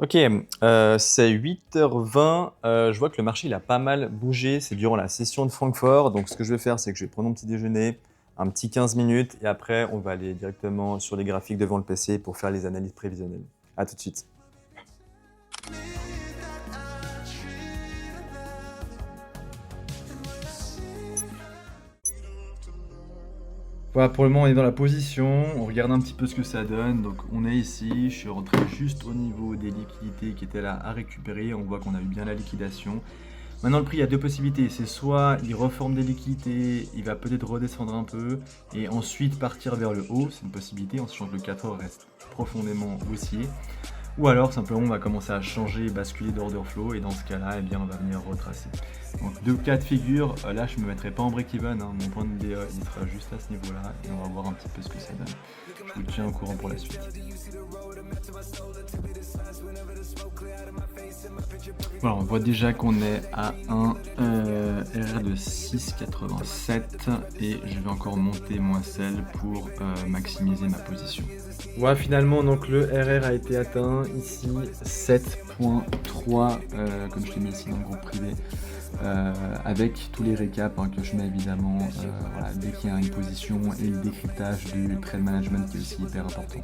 Ok, c'est 8h20. Je vois que le marché il a pas mal bougé. C'est durant la session de Francfort. Donc, ce que je vais faire, c'est que je vais prendre mon petit déjeuner, un petit 15 minutes, et après, on va aller directement sur les graphiques devant le PC pour faire les analyses prévisionnelles. À tout de suite. Voilà, pour le moment, on est dans la position. On regarde un petit peu ce que ça donne. Donc, on est ici. Je suis rentré juste au niveau des liquidités qui étaient là à récupérer. On voit qu'on a eu bien la liquidation. Maintenant, le prix, il y a deux possibilités. C'est soit il reforme des liquidités, il va peut-être redescendre un peu, et ensuite partir vers le haut. C'est une possibilité, en sachant que le 4 heures reste profondément haussier. Ou alors, simplement, on va commencer à changer et basculer d'order flow, et dans ce cas-là, eh bien, on va venir retracer. Donc, deux cas de figure. Là, je ne me mettrai pas en break-even. Mon point de DA, il sera juste à ce niveau-là, et on va voir un petit peu ce que ça donne. Je vous tiens au courant pour la suite. Voilà, on voit déjà qu'on est à un RR de 6,87 et je vais encore monter moins celle pour maximiser ma position. Voilà, finalement, donc le RR a été atteint ici, 7,3 comme je l'ai mis ici dans le groupe privé. Avec tous les récaps que je mets évidemment voilà, dès qu'il y a une position et le décryptage du trade management qui est aussi hyper important.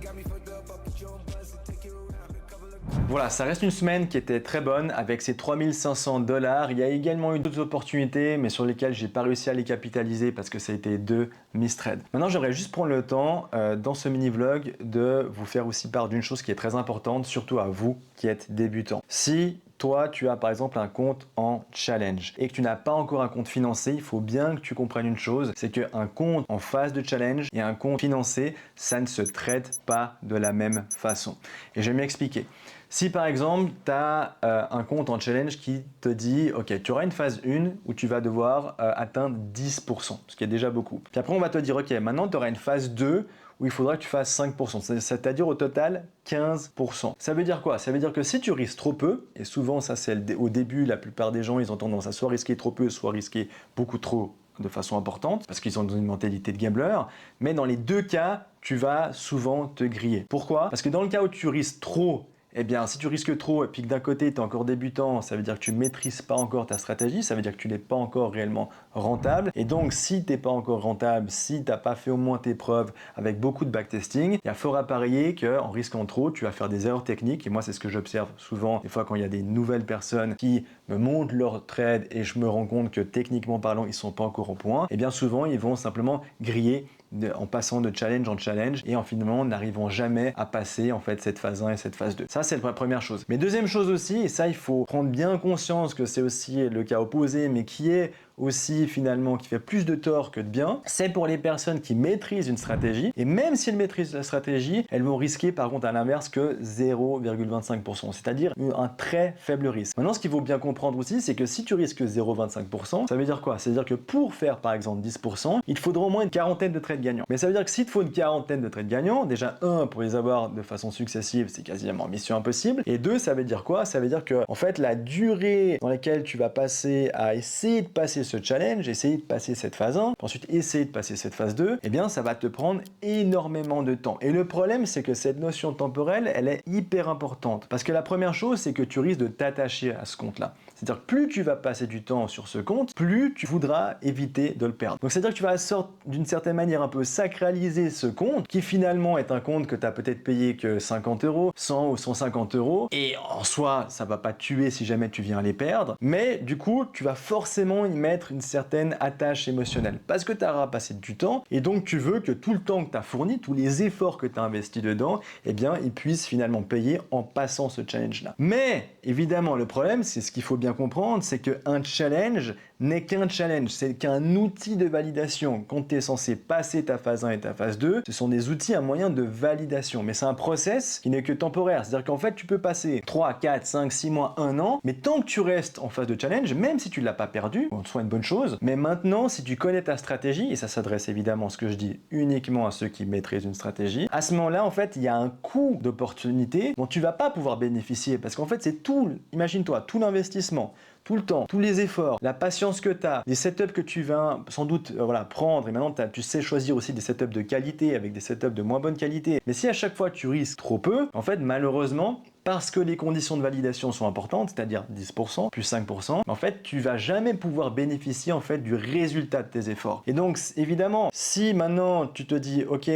Voilà, ça reste une semaine qui était très bonne avec ses 3500 $. Il y a également eu d'autres opportunités, mais sur lesquelles j'ai pas réussi à les capitaliser parce que ça a été deux mistrades. Maintenant, j'aimerais juste prendre le temps dans ce mini-vlog de vous faire aussi part d'une chose qui est très importante, surtout à vous qui êtes débutants. Si toi, tu as par exemple un compte en challenge et que tu n'as pas encore un compte financé, il faut bien que tu comprennes une chose, c'est qu'un compte en phase de challenge et un compte financé, ça ne se traite pas de la même façon. Et je vais m'expliquer. Si par exemple, tu as un compte en challenge qui te dit, ok, tu auras une phase 1 où tu vas devoir atteindre 10%, ce qui est déjà beaucoup. Puis après, on va te dire, ok, maintenant tu auras une phase 2 où il faudra que tu fasses 5%, c'est-à-dire au total 15%. Ça veut dire quoi? Ça veut dire que si tu risques trop peu, et souvent ça c'est au début, la plupart des gens, ils ont tendance à soit risquer trop peu, soit risquer beaucoup trop de façon importante, parce qu'ils sont dans une mentalité de gambler, mais dans les deux cas, tu vas souvent te griller. Pourquoi? Parce que dans le cas où tu risques trop, eh bien, si tu risques trop et puis que d'un côté tu es encore débutant, ça veut dire que tu ne maîtrises pas encore ta stratégie, ça veut dire que tu n'es pas encore réellement rentable. Et donc, si tu n'es pas encore rentable, si tu n'as pas fait au moins tes preuves avec beaucoup de backtesting, il y a fort à parier qu'en risquant trop, tu vas faire des erreurs techniques. Et moi, c'est ce que j'observe souvent des fois quand il y a des nouvelles personnes qui me montrent leur trade et je me rends compte que techniquement parlant, ils ne sont pas encore au point. Et bien souvent, ils vont simplement griller en passant de challenge en challenge et en finalement n'arrivant jamais à passer en fait cette phase 1 et cette phase 2. Ça c'est la première chose. Mais deuxième chose aussi, et ça il faut prendre bien conscience que c'est aussi le cas opposé, mais qui est aussi finalement qui fait plus de tort que de bien, c'est pour les personnes qui maîtrisent une stratégie et même si elles maîtrisent la stratégie, elles vont risquer par contre à l'inverse que 0,25%, c'est-à-dire un très faible risque. Maintenant ce qu'il faut bien comprendre aussi, c'est que si tu risques 0,25%, ça veut dire quoi? Ça veut dire que pour faire par exemple 10%, il te faudra au moins une quarantaine de trades gagnants. Mais ça veut dire que s'il te faut une quarantaine de trades gagnants, déjà pour les avoir de façon successive, c'est quasiment mission impossible. Et deux, ça veut dire quoi? Ça veut dire que en fait la durée dans laquelle tu vas passer à essayer de passer ce challenge, essayer de passer cette phase 1, puis ensuite essayer de passer cette phase 2, eh bien ça va te prendre énormément de temps. Et le problème, c'est que cette notion temporelle, elle est hyper importante. Parce que la première chose, c'est que tu risques de t'attacher à ce compte-là. C'est-à-dire que plus tu vas passer du temps sur ce compte, plus tu voudras éviter de le perdre. Donc c'est-à-dire que tu vas d'une certaine manière un peu sacraliser ce compte, qui finalement est un compte que tu as peut-être payé que 50 euros, 100 ou 150 euros, et en soi, ça va pas te tuer si jamais tu viens les perdre, mais du coup, tu vas forcément y mettre une certaine attache émotionnelle, parce que tu auras passé du temps, et donc tu veux que tout le temps que tu as fourni, tous les efforts que tu as investis dedans, eh bien, ils puissent finalement payer en passant ce challenge-là. Mais, évidemment, le problème, c'est ce qu'il faut bien comprendre, c'est qu'un challenge n'est qu'un challenge, c'est qu'un outil de validation. Quand tu es censé passer ta phase 1 et ta phase 2, ce sont des outils, un moyen de validation. Mais c'est un process qui n'est que temporaire. C'est-à-dire qu'en fait, tu peux passer 3, 4, 5, 6 mois, 1 an, mais tant que tu restes en phase de challenge, même si tu ne l'as pas perdu, en soit une bonne chose, mais maintenant, si tu connais ta stratégie, et ça s'adresse évidemment, ce que je dis, uniquement à ceux qui maîtrisent une stratégie, à ce moment-là, en fait, il y a un coût d'opportunité dont tu vas pas pouvoir bénéficier. Parce qu'en fait, c'est tout, imagine-toi, tout l'investissement, tout le temps, tous les efforts, la patience que tu as, les setups que tu vas sans doute prendre, et maintenant tu sais choisir aussi des setups de qualité avec des setups de moins bonne qualité. Mais si à chaque fois tu risques trop peu, en fait malheureusement, parce que les conditions de validation sont importantes, c'est-à-dire 10%, plus 5%, en fait, tu vas jamais pouvoir bénéficier en fait du résultat de tes efforts. Et donc, évidemment, si maintenant tu te dis, ok,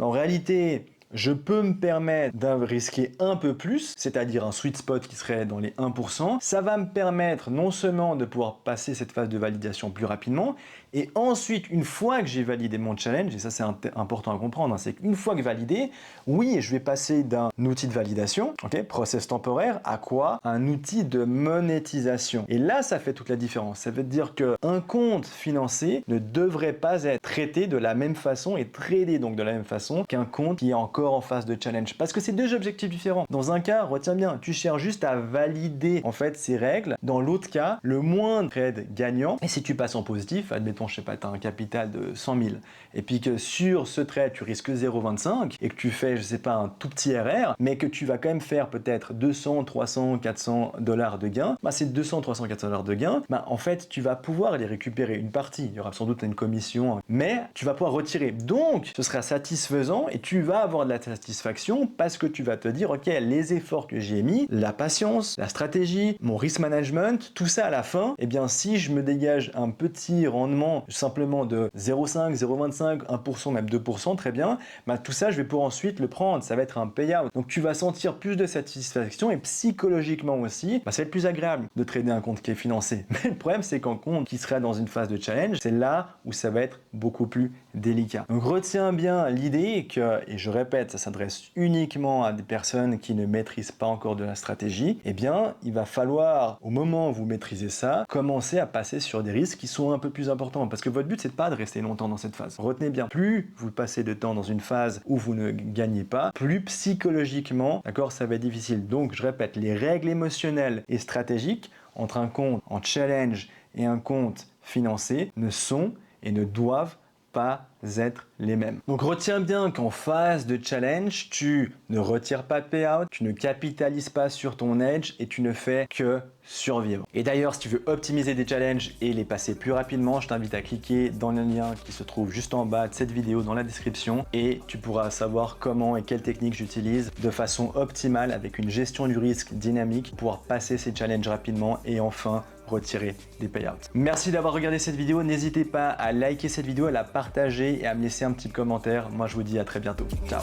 en réalité, je peux me permettre de risquer un peu plus, c'est-à-dire un sweet spot qui serait dans les 1%. Ça va me permettre non seulement de pouvoir passer cette phase de validation plus rapidement, et ensuite, une fois que j'ai validé mon challenge, et ça c'est important à comprendre, hein, c'est qu'une fois que validé, oui, je vais passer d'un outil de validation, ok, process temporaire, à quoi? Un outil de monétisation. Et là, ça fait toute la différence. Ça veut dire qu'un compte financé ne devrait pas être traité de la même façon et tradé donc de la même façon qu'un compte qui est encore en phase de challenge. Parce que c'est deux objectifs différents. Dans un cas, retiens bien, tu cherches juste à valider en fait ces règles. Dans l'autre cas, le moindre trade gagnant, et si tu passes en positif, admettons, je sais pas, tu as un capital de 100 000, et puis que sur ce trade, tu risques 0,25, et que tu fais, je sais pas, un tout petit RR, mais que tu vas quand même faire peut-être 200, 300, 400 dollars de gain, bah ces 200, 300, 400 dollars de gain, bah en fait, tu vas pouvoir les récupérer une partie. Il y aura sans doute une commission, mais tu vas pouvoir retirer. Donc, ce sera satisfaisant et tu vas avoir de la satisfaction parce que tu vas te dire, ok, les efforts que j'ai mis, la patience, la stratégie, mon risk management, tout ça à la fin, eh bien, si je me dégage un petit rendement simplement de 0,5, 0,25, 1%, même 2%, très bien, bah, tout ça, je vais pouvoir ensuite le prendre. Ça va être un payout. Donc, tu vas sentir plus de satisfaction et psychologiquement aussi, bah, ça va être plus agréable de trader un compte qui est financé. Mais le problème, c'est qu'un compte qui serait dans une phase de challenge, c'est là où ça va être beaucoup plus délicat. Donc, retiens bien l'idée que, et je répète, ça s'adresse uniquement à des personnes qui ne maîtrisent pas encore de la stratégie, eh bien, il va falloir, au moment où vous maîtrisez ça, commencer à passer sur des risques qui sont un peu plus importants. Parce que votre but, c'est pas de rester longtemps dans cette phase. Retenez bien, plus vous passez de temps dans une phase où vous ne gagnez pas, plus psychologiquement, d'accord, ça va être difficile. Donc, je répète, les règles émotionnelles et stratégiques entre un compte en challenge et un compte financé ne sont et ne doivent pas être les mêmes. Donc retiens bien qu'en phase de challenge, tu ne retires pas de payout, tu ne capitalises pas sur ton edge et tu ne fais que survivre. Et d'ailleurs, si tu veux optimiser des challenges et les passer plus rapidement, je t'invite à cliquer dans le lien qui se trouve juste en bas de cette vidéo dans la description et tu pourras savoir comment et quelles techniques j'utilise de façon optimale avec une gestion du risque dynamique pour pouvoir passer ces challenges rapidement et enfin retirer des payouts. Merci d'avoir regardé cette vidéo. N'hésitez pas à liker cette vidéo, à la partager et à me laisser un petit commentaire. Moi, je vous dis à très bientôt. Ciao.